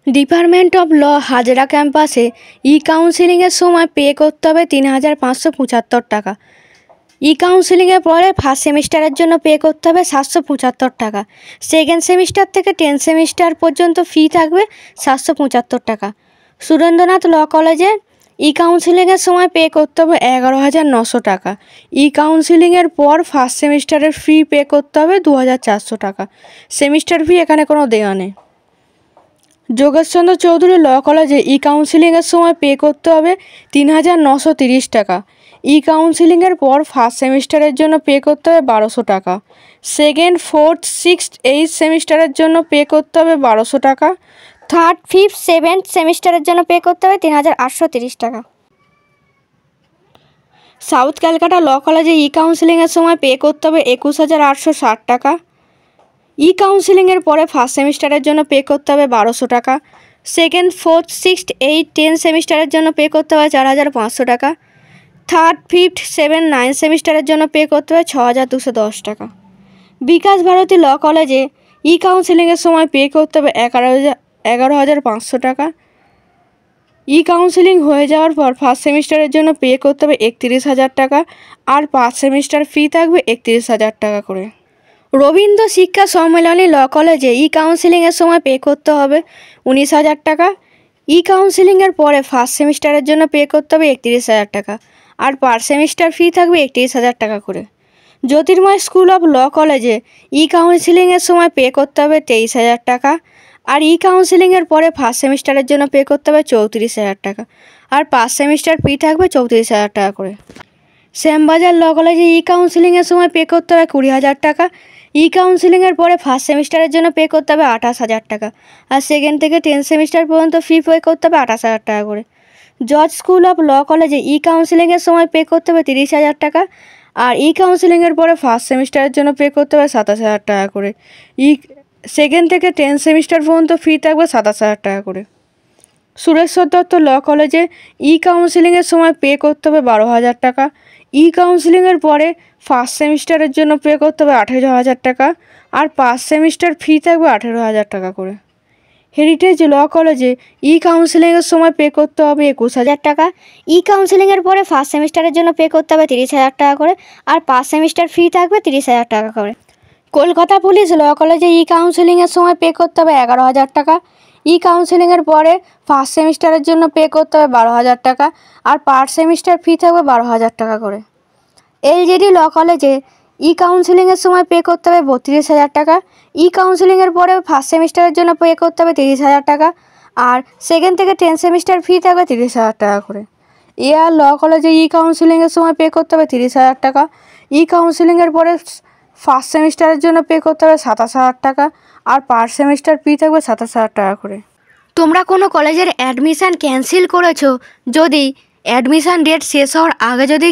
Department of law Hazra ক্যাম্পাসে কাউন্সেলিংয়ের সময় pay করতে হবে ৩,৫৭৫ টাকা। কাউন্সেলিংয়ের পরে ফার্স্ট সেমিস্টারের জন্য পে করতে হবে ৭৭৫ টাকা। সেকেন্ড সেমিস্টার থেকে 10 সেমিস্টার পর্যন্ত ফি থাকবে ৭৭৫ টাকা। সুরেন্দ্রনাথ ল কলেজে কাউন্সেলিংয়ের সময় পে করতে হবে ১১,৯০০ টাকা। কাউন্সেলিংয়ের পর ফার্স্ট সেমিস্টারের ফি পে করতে হবে ২,৪০০ টাকা। সেমিস্টার ফি এখানে কোনো দেওয়া নেই। যোগেশচন্দ্র চৌধুরী ল কলেজে কাউন্সেলিংয়ের সময় পে করতে হবে ৩,৯৩০ টাকা। কাউন্সেলিংয়ের পর ফার্স্ট সেমিস্টারের জন্য পে করতে হবে ১২০০ টাকা। সেকেন্ড, ফোর্থ, সিক্সথ, এইথ সেমিস্টারের জন্য পে করতে হবে ১২০০ টাকা। থার্ড, ফিফথ, সেভেন্থ সেমিস্টারের জন্য পে করতে হবে ৩,৮৩০ টাকা। সাউথ ক্যালকাটা ল কলেজে কাউন্সেলিংয়ের সময় পে করতে হবে ২১,৮৬০ টাকা। কাউন্সেলিংয়ের পরে ফার্স্ট সেমিস্টারের জন্য পে করতে হবে ১২০০ টাকা। সেকেন্ড, ফোর্থ, সিক্সথ, এইথ, 10 সেমিস্টারের জন্য পে করতে হবে ৪,৫০০ টাকা। থার্ড, ফিফথ, সেভেন, 9 সেমিস্টারের জন্য পে করতে হবে ৬,২১০ টাকা। বিকাশ ভারতী ল কলেজে কাউন্সেলিংয়ের সময় পে করতে হবে ১১,৫০০ টাকা। কাউন্সেলিং হয়ে যাওয়ার পর ফার্স্ট সেমিস্টারের জন্য পে করতে হবে ৩১,০০০ টাকা। আর 5 সেমিস্টার ফি থাকবে ৩১,০০০ টাকা করে। রবীন্দ্র শিক্ষা সম্মেলনী ল কলেজে কাউন্সেলিংয়ের সময় পে করতে হবে ১৯,০০০ টাকা। কাউন্সেলিংয়ের পরে ফার্স্ট সেমিস্টারের জন্য পে করতে হবে ৩১,০০০ টাকা। আর পার সেমিস্টার ফি থাকবে ৩১,০০০ টাকা করে। জ্যোতির্ময় স্কুল অফ ল কলেজে কাউন্সেলিংয়ের সময় পে করতে হবে 23,০০০ টাকা। আর কাউন্সেলিংয়ের পরে ফার্স্ট সেমিস্টারের জন্য পে করতে হবে ৩৪,০০০ টাকা। আর 5 সেমিস্টার ফি থাকবে ৩৪,০০০ টাকা করে। শ্যামবাজার ল কলেজে কাউন্সেলিংয়ের সময় পে করতে হবে ২০,০০০ টাকা। কাউন্সেলিংয়ের পরে ফার্স্ট সেমিস্টারের জন্য পে করতে হবে ২৮,০০০ টাকা। আর সেকেন্ড থেকে 10 সেমিস্টার পর্যন্ত ফি পে করতে হবে ২৮,০০০ টাকা করে। জর্জ স্কুল অফ ল কলেজে কাউন্সেলিংয়ের সময় পে করতে হবে ৩০,০০০ টাকা। আর কাউন্সেলিংয়ের পরে ফার্স্ট সেমিস্টারের জন্য পে করতে হবে ২৭,০০০ টাকা করে। সেকেন্ড থেকে 10 সেমিস্টার পর্যন্ত ফি থাকবে ২৭,০০০ টাকা করে। সুরেশ্বর দত্ত ল কলেজে কাউন্সেলিংয়ের সময় পে করতে হবে ১২,০০০ টাকা। কাউন্সেলিংয়ের পরে ফার্স্ট সেমিস্টারের জন্য পে করতে হবে ১৮,০০০ টাকা। আর 5 সেমিস্টার ফি থাকবে ১৮,০০০ টাকা করে। হেরিটেজ ল কলেজে কাউন্সেলিংয়ের সময় পে করতে হবে ২১,০০০ টাকা। কাউন্সেলিংয়ের পরে ফার্স্ট সেমিস্টারের জন্য পে করতে হবে ৩০,০০০ টাকা করে। আর 5 সেমিস্টার ফি থাকবে ৩০,০০০ টাকা করে। কলকাতা পুলিশ ল কলেজে কাউন্সেলিংয়ের সময় পে করতে হবে ১১,০০০ টাকা। কাউন্সেলিংয়ের পরে ফার্স্ট সেমিস্টারের জন্য পে করতে হবে ১২,০০০ টাকা। আর পার সেমিস্টার ফি থাকবে ১২,০০০ টাকা করে। এলজেডি ল কলেজে কাউন্সেলিংয়ের সময় পে করতে হবে ৩২,০০০ টাকা। কাউন্সেলিংয়ের পরে ফার্স্ট সেমিস্টারের জন্য পে করতে হবে ৩০,০০০ টাকা। আর সেকেন্ড থেকে 10 সেমিস্টার ফি থাকবে ৩০,০০০ টাকা করে। এআর ল কলেজে কাউন্সেলিংয়ের সময় পে করতে হবে ৩০,০০০ টাকা। কাউন্সেলিংয়ের পরে ফার্স্ট সেমিস্টারের জন্য পে করতে হবে ২৭,০০০ টাকা। আর পার সেমিস্টার ফি থাকবে ২৭,০০০ টাকা করে। তোমরা কোনো কলেজের অ্যাডমিশান ক্যান্সেল করেছো, যদি অ্যাডমিশান ডেট শেষ হওয়ার আগে যদি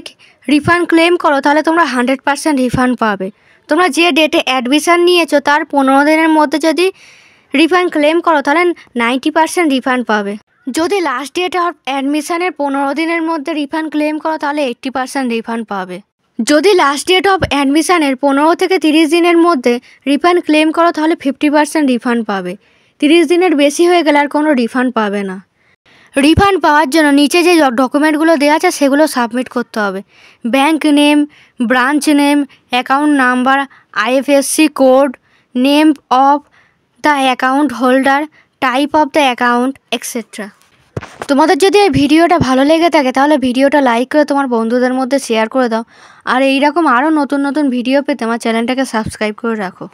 রিফান্ড ক্লেম করো তাহলে তোমরা 100% রিফান্ড পাবে। তোমরা যে ডেটে অ্যাডমিশান নিয়েছো তার 15 দিনের মধ্যে যদি রিফান্ড ক্লেম করো তাহলে 90% রিফান্ড পাবে। যদি লাস্ট ডেট অফ অ্যাডমিশানের 15 দিনের মধ্যে রিফান্ড ক্লেম করো তাহলে 80% রিফান্ড পাবে। যদি লাস্ট ডেট অফ অ্যাডমিশানের 15 থেকে 30 দিনের মধ্যে রিফান্ড ক্লেম করো তাহলে 50% রিফান্ড পাবে। 30 দিনের বেশি হয়ে গেলে আর কোনো রিফান্ড পাবে না। রিফান্ড পাওয়ার জন্য নিচে যে ডকুমেন্টগুলো দেওয়া আছে সেগুলো সাবমিট করতে হবে। Bank name, branch name, account number, IFSC code, name of the account holder, type of the account, etcetera. তোমাদের যদি এই ভিডিওটা ভালো লেগে থাকে তাহলে ভিডিওটা লাইক করে তোমার বন্ধুদের মধ্যে শেয়ার করে দাও। আর এইরকম আরও নতুন নতুন ভিডিও পেতে আমার চ্যানেলটাকে সাবস্ক্রাইব করে রাখো।